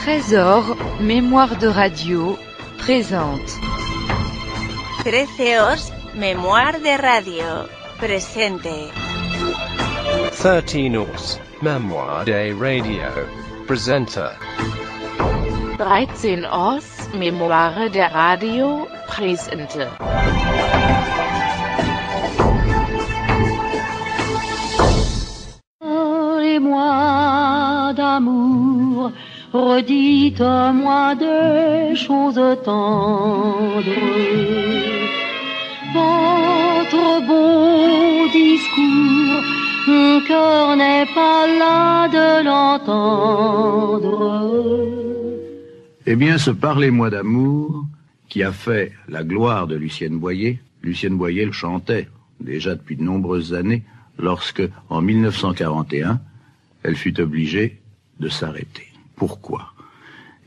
Trésor, mémoire de radio, présente. Treceos, mémoire de radio, presente. 13 Os, mémoire de radio, presenta. 13 Os, mémoire de radio, presente. Et moi d'amour, redites-moi des choses tendres. Votre beau discours, mon cœur n'est pas là de l'entendre. Eh bien, ce Parlez-moi d'amour, qui a fait la gloire de Lucienne Boyer, Lucienne Boyer le chantait déjà depuis de nombreuses années, lorsque, en 1941, elle fut obligée de s'arrêter. Pourquoi?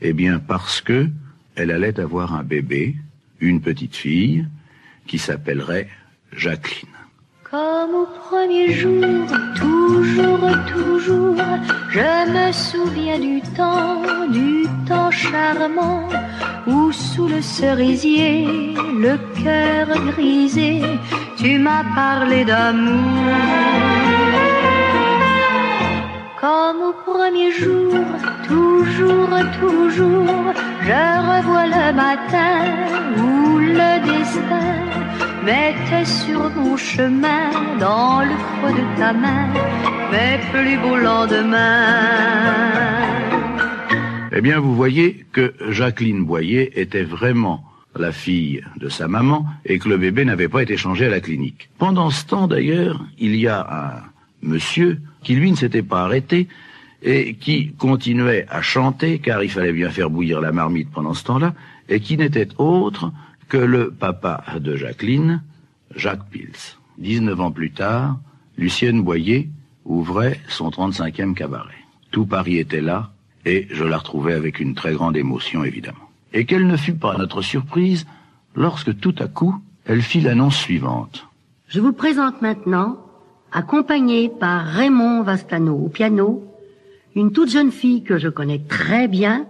Eh bien, parce que elle allait avoir un bébé, une petite fille, qui s'appellerait Jacqueline. Comme au premier jour, toujours, je me souviens du temps charmant, où sous le cerisier, le cœur grisé, tu m'as parlé d'amour. Comme au premier jour, toujours, je revois le matin où le destin mettait sur mon chemin, dans le creux de ta main, mes plus beaux lendemains. Eh bien, vous voyez que Jacqueline Boyer était vraiment la fille de sa maman et que le bébé n'avait pas été changé à la clinique. Pendant ce temps, d'ailleurs, il y a un monsieur qui, lui, ne s'était pas arrêté et qui continuait à chanter, car il fallait bien faire bouillir la marmite pendant ce temps-là, et qui n'était autre que le papa de Jacqueline, Jacques Pils. 19 ans plus tard, Lucienne Boyer ouvrait son 35e cabaret. Tout Paris était là, et je la retrouvais avec une très grande émotion, évidemment. Et quelle ne fut pas notre surprise lorsque tout à coup, elle fit l'annonce suivante. Je vous présente maintenant, accompagnée par Raymond Vastano au piano, une toute jeune fille que je connais très bien.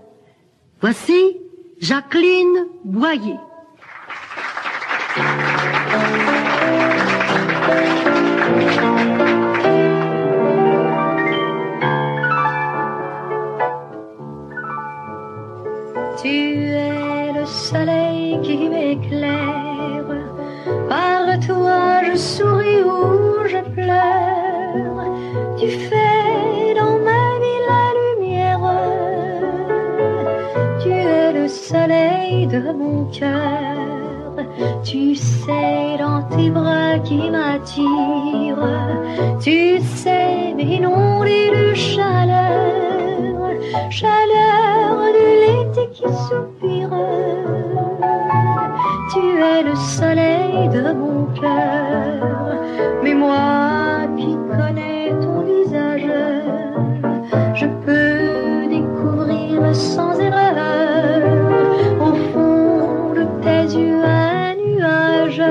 Voici Jacqueline Boyer. Tu es le soleil qui m'éclaire, par toi je souris ou je pleure, tu fais dans ma vie la lumière, tu es le soleil de mon cœur, tu sais dans tes bras qui m'attirent, tu sais m'inonder de chaleur, chaleur de l'été qui soupire. Tu es le soleil de mon cœur, mais moi qui connais ton visage, je peux découvrir sans erreur au fond de tes yeux un nuage,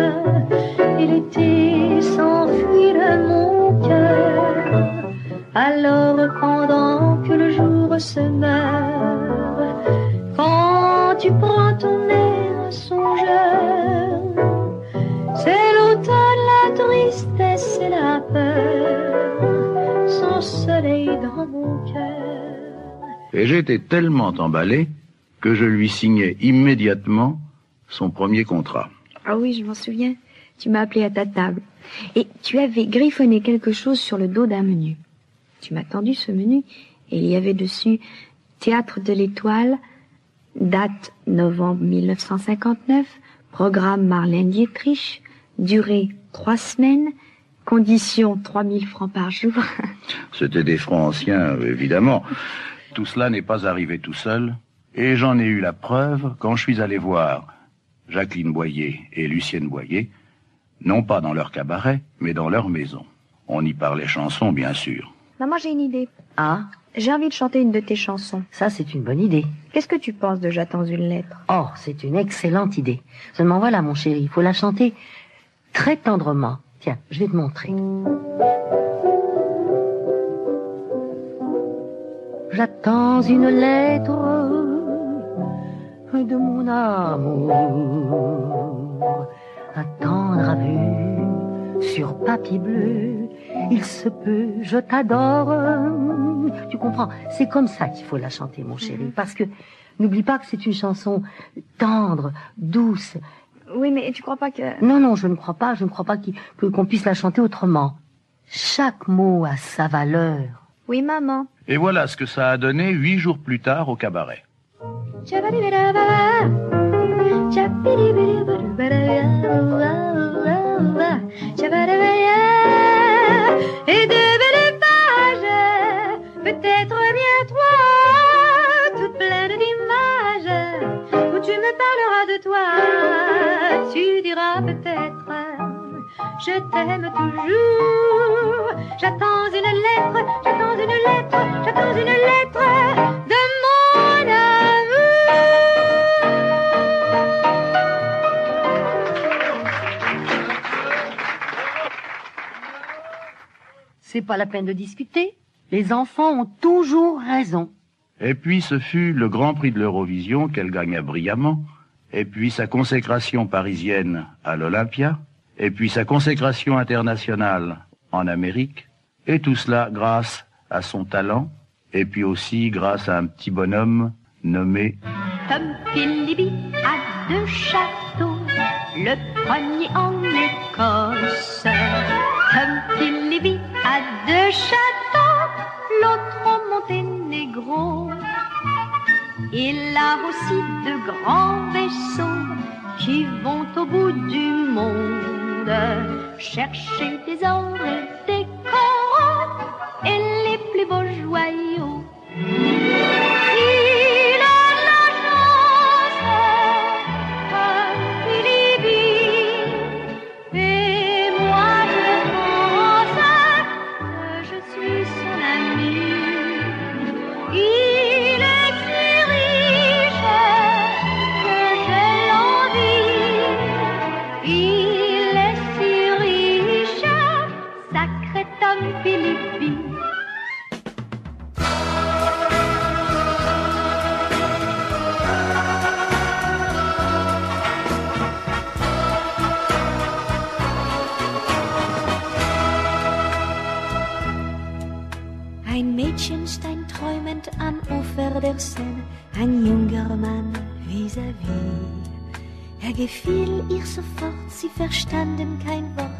et l'été s'enfuit de mon cœur. Alors pendant que le jour se meurt, quand tu prends ton air songeur, c'est l'automne, la tristesse et la peur, son soleil dans mon cœur. Et j'étais tellement emballé que je lui signai immédiatement son premier contrat. Ah oui, je m'en souviens. Tu m'as appelé à ta table. Et tu avais griffonné quelque chose sur le dos d'un menu. Tu m'as tendu ce menu et il y avait dessus Théâtre de l'Étoile, date novembre 1959, programme Marlène Dietrich, durée 3 semaines, conditions 3000 francs par jour. C'était des francs anciens, évidemment. Tout cela n'est pas arrivé tout seul, et j'en ai eu la preuve quand je suis allé voir Jacqueline Boyer et Lucienne Boyer, non pas dans leur cabaret, mais dans leur maison. On y parlait chansons, bien sûr. Maman, j'ai une idée. Ah, J'ai envie de chanter une de tes chansons. ça c'est une bonne idée. Qu'est-ce que tu penses de J'attends une lettre? Oh, c'est une excellente idée. Seulement voilà, mon chéri, il faut la chanter très tendrement. Tiens, je vais te montrer. j'attends une lettre de mon amour. Attendre à vue sur papier bleu, il se peut, je t'adore. Tu comprends? C'est comme ça qu'il faut la chanter, mon chéri, parce que n'oublie pas que c'est une chanson tendre, douce. Oui, mais tu crois pas que... Non, je ne crois pas qu'on puisse la chanter autrement. Chaque mot a sa valeur. Oui, maman. Et voilà ce que ça a donné 8 jours plus tard au cabaret. Et de belles pages, peut-être bien toi, toute pleine d'images, où tu me parleras de toi. Tu diras peut-être, je t'aime toujours. J'attends une lettre, j'attends une lettre, j'attends une lettre de mon amour. C'est pas la peine de discuter. Les enfants ont toujours raison. Et puis ce fut le Grand Prix de l'Eurovision qu'elle gagna brillamment, et puis sa consécration parisienne à l'Olympia, et puis sa consécration internationale en Amérique, et tout cela grâce à son talent, et puis aussi grâce à un petit bonhomme nommé Tom Philippe a 2 châteaux, le premier en Écosse. Tom Philippe a 2 châteaux, l'autre au Monténégro. Il a aussi de grands vaisseaux qui vont au bout du monde chercher des or et des coraux et les plus beaux joyaux. Il a la chance, comme Philippe, et moi je pense que je suis son ami. Il est si riche que j'ai l'envie. Il est si riche, sacré Tom Philippe. Ein Mädchen stand träumend am Ufer der Seine, ein junger Mann vis-à-vis. Er gefiel ihr sofort, sie verstanden kein Wort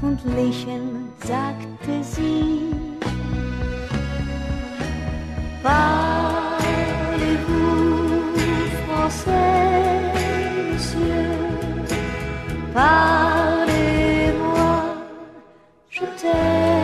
und lächelnd sagte sie: Parlez-vous français, monsieur? Parlez-moi, je t'aime.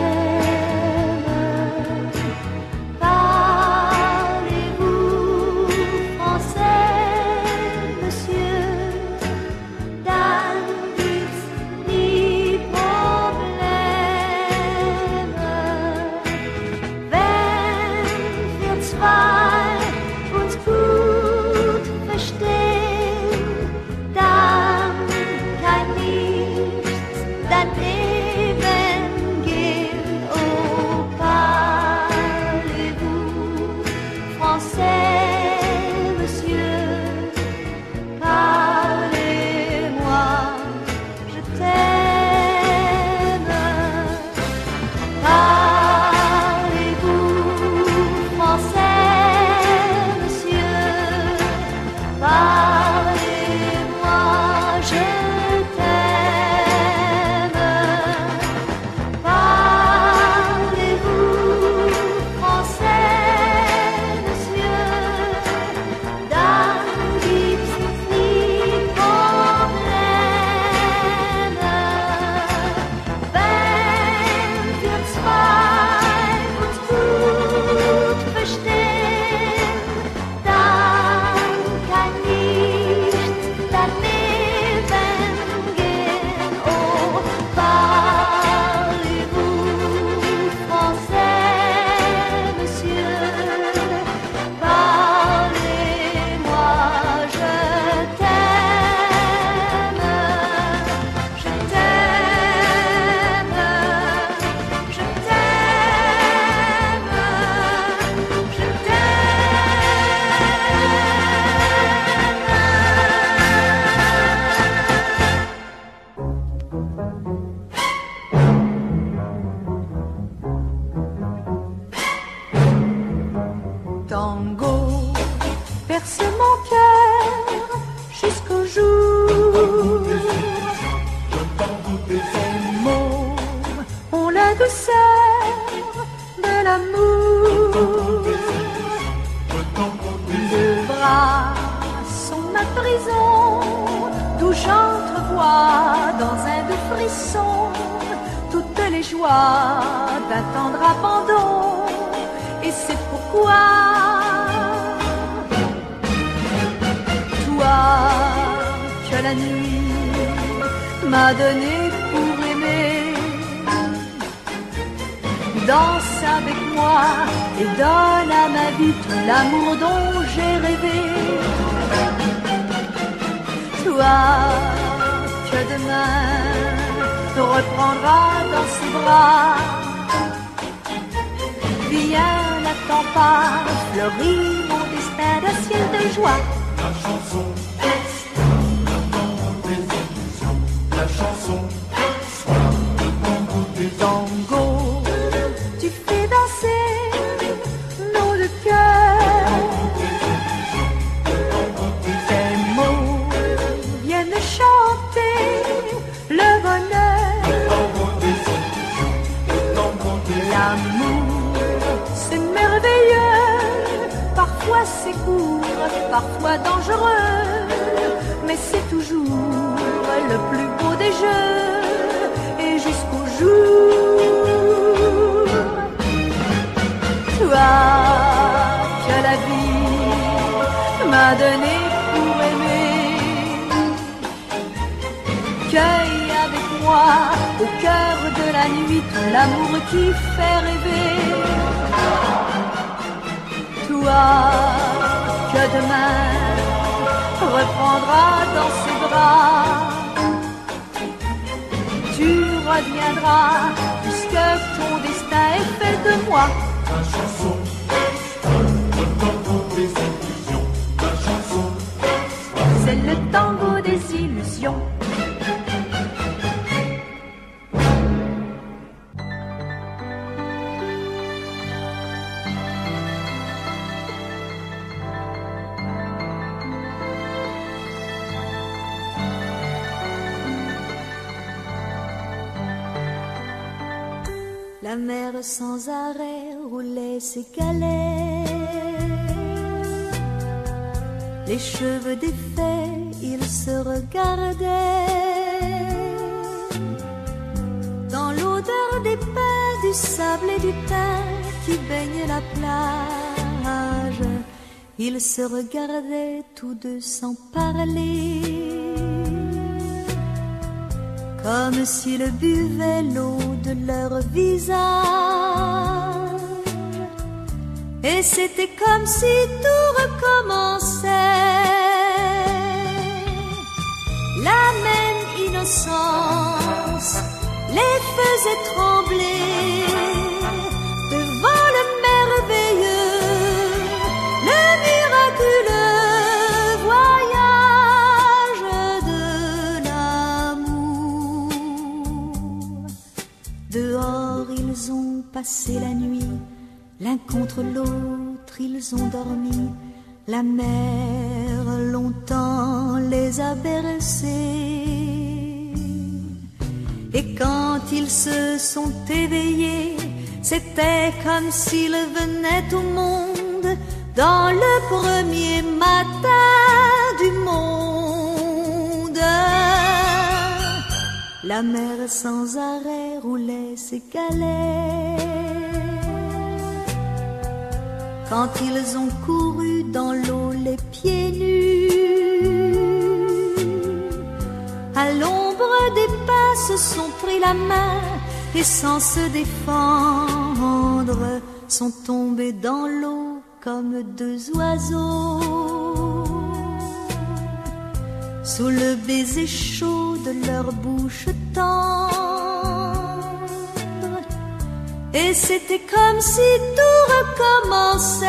Verstehen, dann kann ich berce mon cœur jusqu'au jour. Ces mots ont la douceur de l'amour. Deux bras sont ma prison, d'où j'entrevois dans un doux frisson toutes les joies d'un tendre abandon. Et c'est pourquoi toi que la nuit m'a donné pour aimer, danse avec moi et donne à ma vie tout l'amour dont j'ai rêvé. Toi que demain reprendra dans ses bras, viens, n'attends pas, fleurit mon destin d'un ciel de joie. La chanson, la chanson, tango, tu fais danser nos deux cœurs. Tes mots viennent chanter le bonheur. L'amour, c'est merveilleux, parfois c'est court, parfois dangereux, mais c'est toujours le plus beau des jeux, et jusqu'au jour. Toi que la vie m'a donné pour aimer, cueille avec moi au cœur de la nuit tout l'amour qui fait rêver. Toi que demain reprendra dans ses bras, tu reviendras puisque ton destin est fait de moi. la chanson, le tango des illusions, la chanson, C'est le tango des illusions. La mer sans arrêt roulait ses galets. Les cheveux défaits, ils se regardaient. Dans l'odeur des pins, du sable et du thym qui baignent la plage, ils se regardaient tous deux sans parler, comme s'ils buvaient l'eau de leur visage. Et c'était comme si tout recommençait. La même innocence les faisait trembler devant le merveilleux, le miraculeux voyage de l'amour. Dehors, ils ont passé la nuit, l'un contre l'autre, ils ont dormi. La mer longtemps les a bercés. Et quand ils se sont éveillés, c'était comme s'ils venaient au monde dans le premier matin du monde. La mer sans arrêt roulait ses galets. Quand ils ont couru dans l'eau les pieds nus, à l'ombre des pins se sont pris la main et sans se défendre sont tombés dans l'eau comme deux oiseaux. Sous le baiser chaud de leur bouche tendre, et c'était comme si tout recommençait.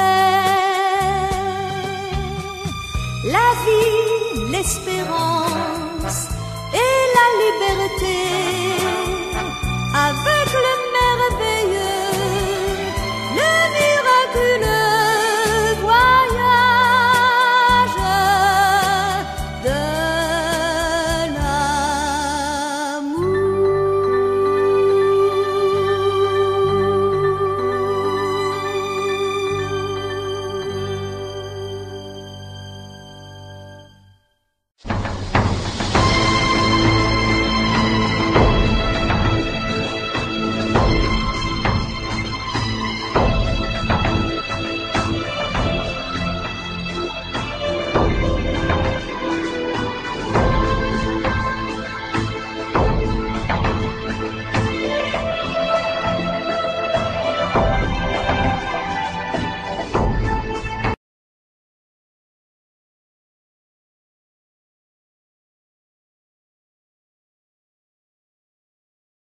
La vie, l'espérance et la liberté